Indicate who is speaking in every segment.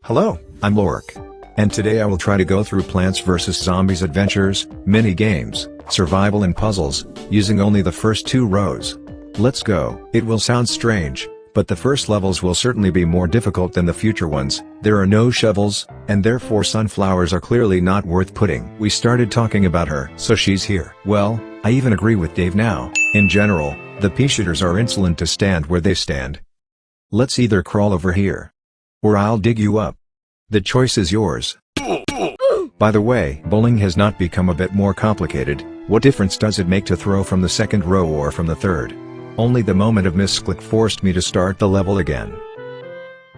Speaker 1: Hello, I'm Lork. And today I will try to go through Plants vs Zombies adventures, mini games, survival and puzzles, using only the first 2 rows. Let's go. It will sound strange, but the first levels will certainly be more difficult than the future ones. There are no shovels, and therefore sunflowers are clearly not worth putting. We started talking about her, so she's here. Well, I even agree with Dave now. In general, the pea shooters are insolent to stand where they stand. Let's either crawl over here, or I'll dig you up. The choice is yours. By the way, bowling has not become a bit more complicated. What difference does it make to throw from the second row or from the third? Only the moment of misclick forced me to start the level again.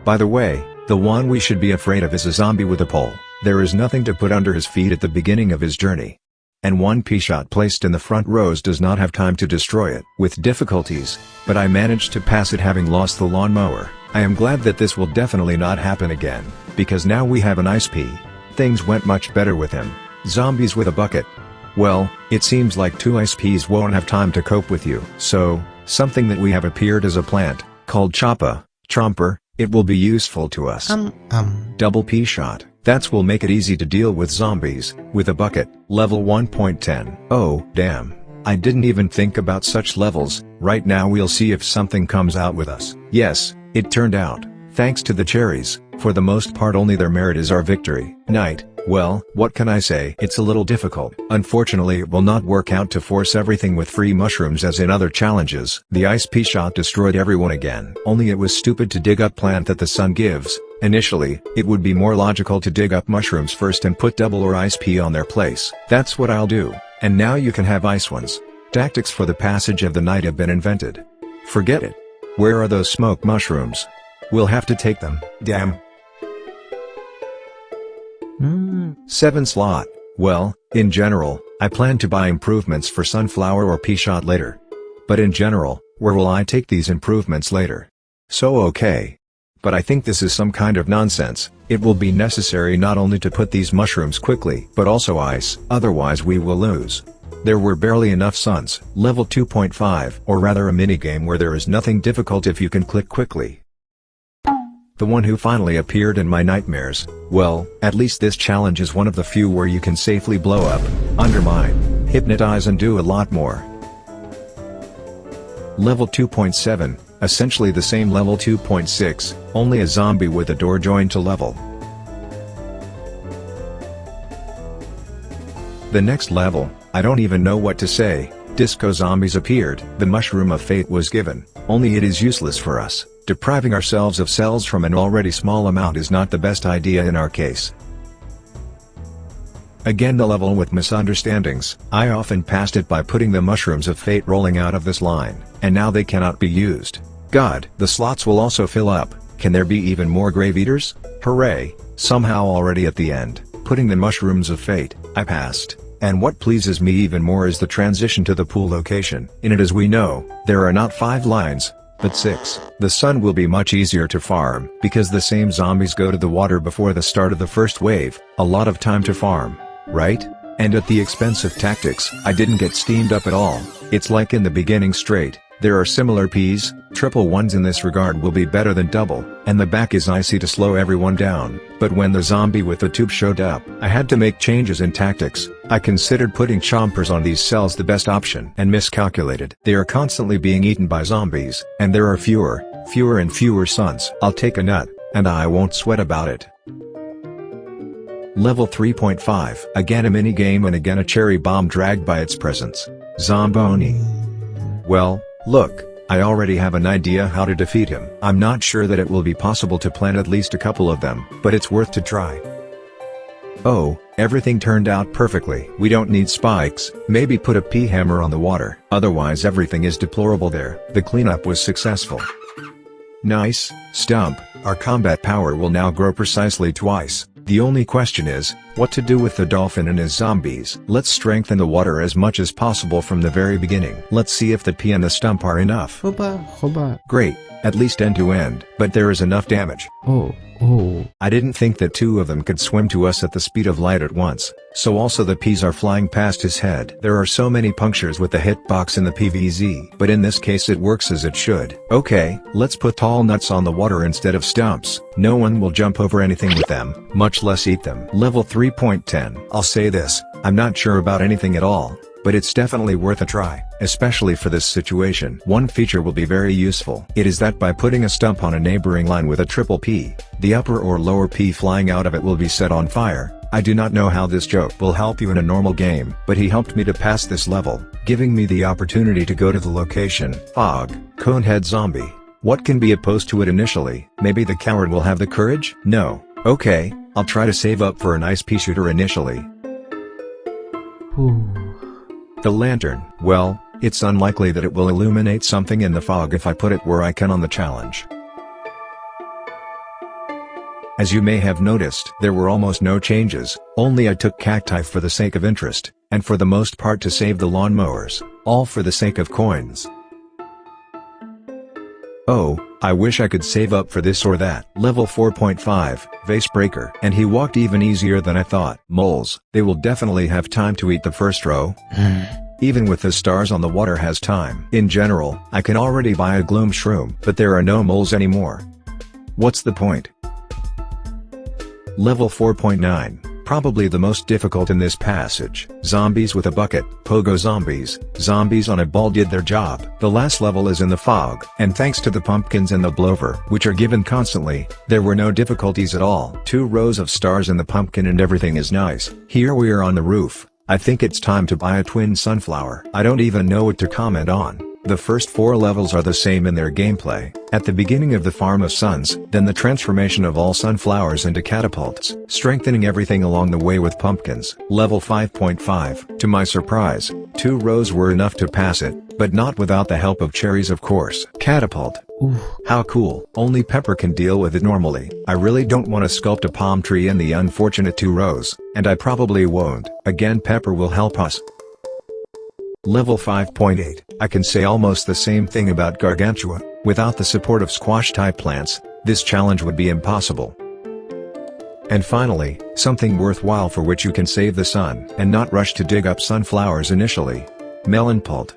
Speaker 1: By the way, the one we should be afraid of is a zombie with a pole. There is nothing to put under his feet at the beginning of his journey. And one pea shot placed in the front rows does not have time to destroy it. With difficulties, but I managed to pass it having lost the lawnmower. I am glad that this will definitely not happen again, because now we have an ice pea. Things went much better with him. Zombies with a bucket. Well, it seems like 2 ice peas won't have time to cope with you. So, something that we have appeared as a plant, called Chomper, it will be useful to us. Double pea shot. That will make it easy to deal with zombies, with a bucket. Level 1.10. Oh, damn. I didn't even think about such levels. Right now we'll see if something comes out with us. Yes, it turned out, thanks to the cherries, for the most part only their merit is our victory. Night. Well, what can I say? It's a little difficult. Unfortunately it will not work out to force everything with free mushrooms as in other challenges. The ice pea shot destroyed everyone again. Only it was stupid to dig up plant that the sun gives. Initially, it would be more logical to dig up mushrooms first and put double or ice pea on their place. That's what I'll do. And now you can have ice ones. Tactics for the passage of the night have been invented. Forget it. Where are those smoke mushrooms? We'll have to take them. Damn. 7 slot. Well, in general, I plan to buy improvements for sunflower or pea shot later. But in general, where will I take these improvements later? So okay. But I think this is some kind of nonsense. It will be necessary not only to put these mushrooms quickly, but also ice, otherwise we will lose. There were barely enough suns. Level 2.5, or rather a minigame where there is nothing difficult if you can click quickly. The one who finally appeared in my nightmares. Well, at least this challenge is one of the few where you can safely blow up, undermine, hypnotize and do a lot more. Level 2.7, essentially the same level 2.6, only a zombie with a door joined to level. The next level, I don't even know what to say. Disco zombies appeared. The mushroom of fate was given, only it is useless for us. Depriving ourselves of cells from an already small amount is not the best idea in our case. Again the level with misunderstandings. I often passed it by putting the mushrooms of fate rolling out of this line, and now they cannot be used. God, the slots will also fill up. Can there be even more grave eaters? Hooray, somehow already at the end, putting the mushrooms of fate, I passed. And what pleases me even more is the transition to the pool location. In it, as we know, there are not 5 lines, but 6. The sun will be much easier to farm, because the same zombies go to the water before the start of the first wave. A lot of time to farm, right? And at the expense of tactics, I didn't get steamed up at all. It's like in the beginning straight. There are similar peas. Triple ones in this regard will be better than double, and the back is icy to slow everyone down. But when the zombie with the tube showed up, I had to make changes in tactics. I considered putting chompers on these cells the best option, and miscalculated. They are constantly being eaten by zombies, and there are fewer and fewer suns. I'll take a nut, and I won't sweat about it. Level 3.5. Again a mini game and again a cherry bomb dragged by its presence. Zomboni. Well, look, I already have an idea how to defeat him. I'm not sure that it will be possible to plant at least a couple of them, but it's worth to try. Oh, everything turned out perfectly. We don't need spikes. Maybe put a pea hammer on the water. Otherwise everything is deplorable there. The cleanup was successful. Nice, Stump. Our combat power will now grow precisely twice. The only question is, what to do with the dolphin and his zombies. Let's strengthen the water as much as possible from the very beginning. Let's see if the pea and the stump are enough. Great, at least end to end. But there is enough damage.
Speaker 2: Oh, Oh.
Speaker 1: I didn't think that two of them could swim to us at the speed of light at once, so also the peas are flying past his head. There are so many punctures with the hitbox in the PvZ, but in this case it works as it should. Okay, let's put tall nuts on the water instead of stumps. No one will jump over anything with them, much less eat them. Level 3.10. I'll say this, I'm not sure about anything at all, but it's definitely worth a try, especially for this situation. One feature will be very useful. It is that by putting a stump on a neighboring line with a triple P, the upper or lower P flying out of it will be set on fire. I do not know how this joke will help you in a normal game, but he helped me to pass this level, giving me the opportunity to go to the location. Fog, Conehead Zombie. What can be opposed to it initially? Maybe the coward will have the courage? No. Okay, I'll try to save up for a nice pea shooter initially. The lantern. Well, it's unlikely that it will illuminate something in the fog if I put it where I can on the challenge. As you may have noticed, there were almost no changes, only I took cacti for the sake of interest, and for the most part to save the lawnmowers, all for the sake of coins. Oh, I wish I could save up for this or that. Level 4.5, Vase Breaker. And he walked even easier than I thought. Moles, they will definitely have time to eat the first row. Even with the stars on the water has time. In general, I can already buy a gloom shroom, but there are no moles anymore. What's the point? Level 4.9. Probably the most difficult in this passage. Zombies with a bucket, pogo zombies, zombies on a ball did their job. The last level is in the fog, and thanks to the pumpkins and the blower, which are given constantly, there were no difficulties at all. 2 rows of stars in the pumpkin and everything is nice. Here we are on the roof. I think it's time to buy a twin sunflower. I don't even know what to comment on. The first 4 levels are the same in their gameplay. At the beginning of the Farm of Suns, then the transformation of all sunflowers into catapults, strengthening everything along the way with pumpkins. Level 5.5. To my surprise, 2 rows were enough to pass it, but not without the help of cherries of course. Catapult. How cool. Only Pepper can deal with it normally. I really don't want to sculpt a palm tree in the unfortunate 2 rows, and I probably won't. Again, Pepper will help us. Level 5.8. I can say almost the same thing about Gargantua. Without the support of squash-type plants, this challenge would be impossible. And finally, something worthwhile for which you can save the sun and not rush to dig up sunflowers initially. Melon pult.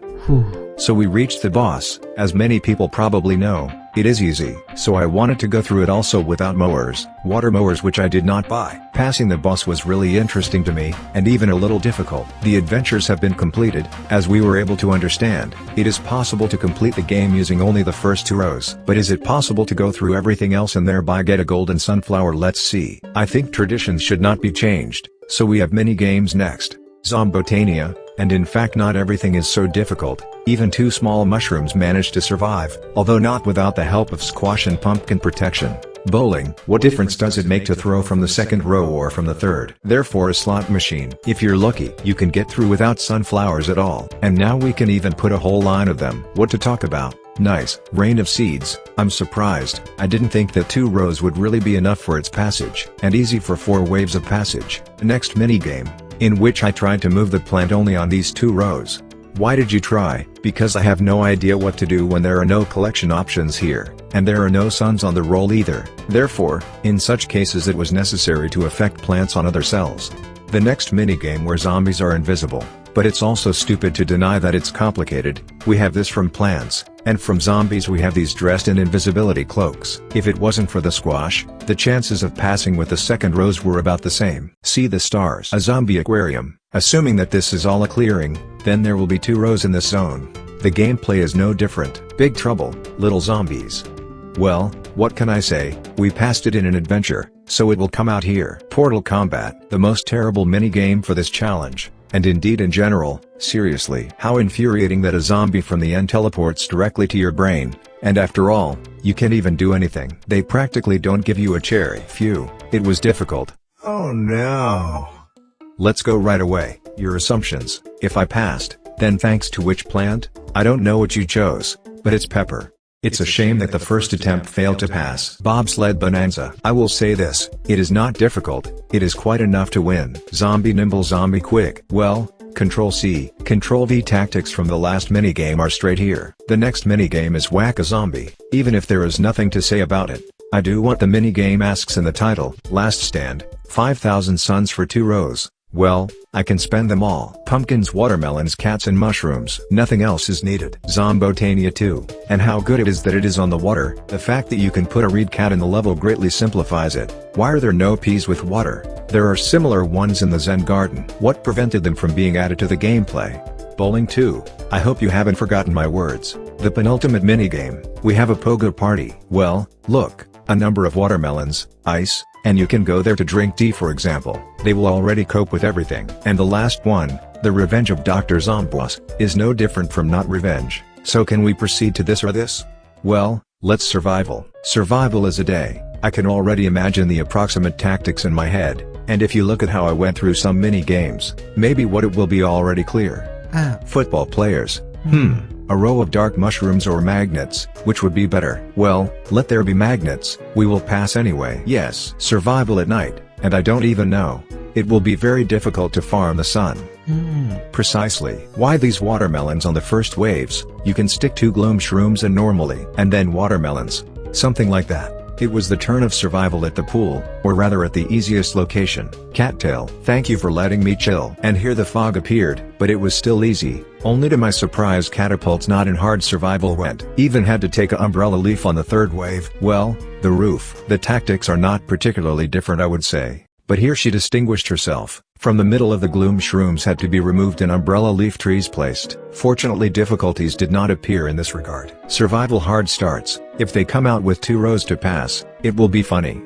Speaker 1: So we reached the boss. As many people probably know, it is easy. So I wanted to go through it also without mowers, water mowers, which I did not buy. Passing the boss was really interesting to me, and even a little difficult. The adventures have been completed, as we were able to understand. It is possible to complete the game using only the first 2 rows. But is it possible to go through everything else and thereby get a golden sunflower? Let's see. I think traditions should not be changed, so we have mini games next. Zombotania, and in fact not everything is so difficult. Even 2 small mushrooms managed to survive, although not without the help of squash and pumpkin protection. Bowling. What difference does it make to throw from the 2nd row or from the 3rd? Therefore a slot machine. If you're lucky, you can get through without sunflowers at all. And now we can even put a whole line of them. What to talk about? Nice. Rain of seeds. I'm surprised. I didn't think that 2 rows would really be enough for its passage. And easy for 4 waves of passage. Next minigame, in which I tried to move the plant only on these 2 rows. Why did you try? Because I have no idea what to do when there are no collection options here, and there are no suns on the roll either. Therefore, in such cases it was necessary to affect plants on other cells. The next minigame where zombies are invisible, but it's also stupid to deny that it's complicated. We have this from plants, and from zombies we have these dressed in invisibility cloaks. If it wasn't for the squash, the chances of passing with the 2nd rows were about the same. See the stars. A zombie aquarium. Assuming that this is all a clearing, then there will be 2 rows in this zone. The gameplay is no different. Big trouble, little zombies. Well, what can I say? We passed it in an adventure, so it will come out here. Portal Combat. The most terrible minigame for this challenge, and indeed in general. Seriously, how infuriating that a zombie from the end teleports directly to your brain, and after all, you can't even do anything. They practically don't give you a cherry. Phew, it was difficult. Oh no. Let's go right away. Your assumptions. If I passed, then thanks to which plant? I don't know what you chose, but it's Pepper. It's a shame that the first attempt failed to pass. Bobsled Bonanza. I will say this, it is not difficult, it is quite enough to win. Zombie Nimble, Zombie Quick. Well, Control-C, Control-V tactics from the last minigame are straight here. The next minigame is Whack a Zombie. Even if there is nothing to say about it, I do what the minigame asks in the title. Last stand, 5,000 suns for 2 rows. Well, I can spend them all. Pumpkins, watermelons, cats and mushrooms. Nothing else is needed. Zombotania 2. And how good it is that it is on the water. The fact that you can put a reed cat in the level greatly simplifies it. Why are there no peas with water? There are similar ones in the Zen Garden. What prevented them from being added to the gameplay? Bowling 2. I hope you haven't forgotten my words. The penultimate minigame. We have a pogo party. Well, look, a number of watermelons, ice, and you can go there to drink tea, for example. They will already cope with everything. And the last one, the Revenge of Dr. Zomboss, is no different from not revenge. So can we proceed to this or this? Well, let's survival. Survival is a day. I can already imagine the approximate tactics in my head, and if you look at how I went through some mini games, maybe what it will be already clear. Football players. A row of dark mushrooms or magnets, which would be better? Well, let there be magnets, we will pass anyway. Yes. Survival at night, and I don't even know. It will be very difficult to farm the sun. Precisely. Why these watermelons on the first waves? You can stick 2 gloom shrooms and normally, and then watermelons. Something like that. It was the turn of survival at the pool, or rather at the easiest location. Cattail, thank you for letting me chill. And here the fog appeared, but it was still easy. Only to my surprise catapults not in hard survival went. Even had to take a umbrella leaf on the 3rd wave. Well, the roof. The tactics are not particularly different, I would say. But here she distinguished herself. From the middle of the gloom shrooms had to be removed and umbrella leaf trees placed. Fortunately difficulties did not appear in this regard. Survival hard starts. If they come out with 2 rows to pass, it will be funny.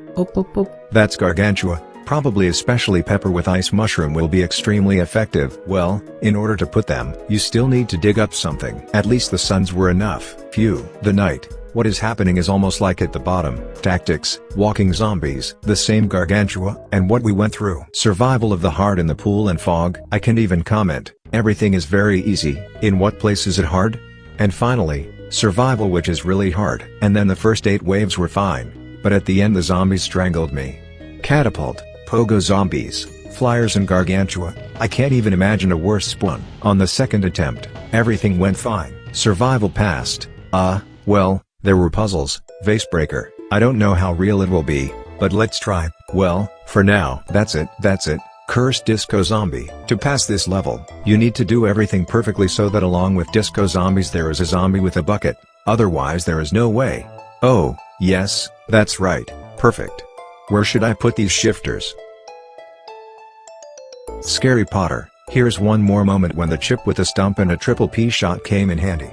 Speaker 1: That's Gargantua. Probably especially pepper with ice mushroom will be extremely effective. Well, in order to put them, you still need to dig up something. At least the suns were enough. Phew. The night. What is happening is almost like at the bottom. Tactics, walking zombies, the same Gargantua, and what we went through. Survival of the hard in the pool and fog. I can't even comment. Everything is very easy. In what place is it hard? And finally, survival, which is really hard. And then the first 8 waves were fine. But at the end the zombies strangled me. Catapult, pogo zombies, flyers and Gargantua. I can't even imagine a worse spawn. On the 2nd attempt, everything went fine. Survival passed. Well, there were puzzles, vase breaker. I don't know how real it will be, but let's try. Well, for now, that's it. Cursed disco zombie. To pass this level, you need to do everything perfectly so that along with disco zombies there is a zombie with a bucket. Otherwise there is no way. Oh, yes, that's right. Perfect. Where should I put these shifters? Scary Potter. Here's one more moment when the chip with a stump and a triple P shot came in handy.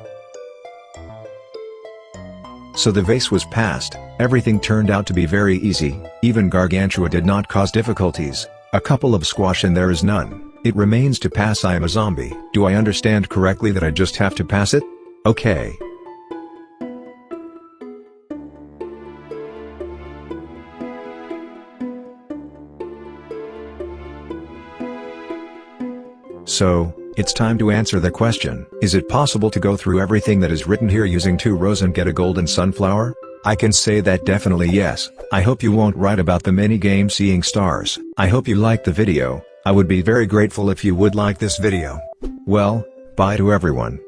Speaker 1: So the vase was passed. Everything turned out to be very easy. Even Gargantua did not cause difficulties. A couple of squash and there is none. It remains to pass. I am a zombie. Do I understand correctly that I just have to pass it? Okay. So, it's time to answer the question. Is it possible to go through everything that is written here using 2 rows and get a golden sunflower? I can say that definitely yes. I hope you won't write about the minigame seeing stars. I hope you liked the video. I would be very grateful if you would like this video. Well, bye to everyone.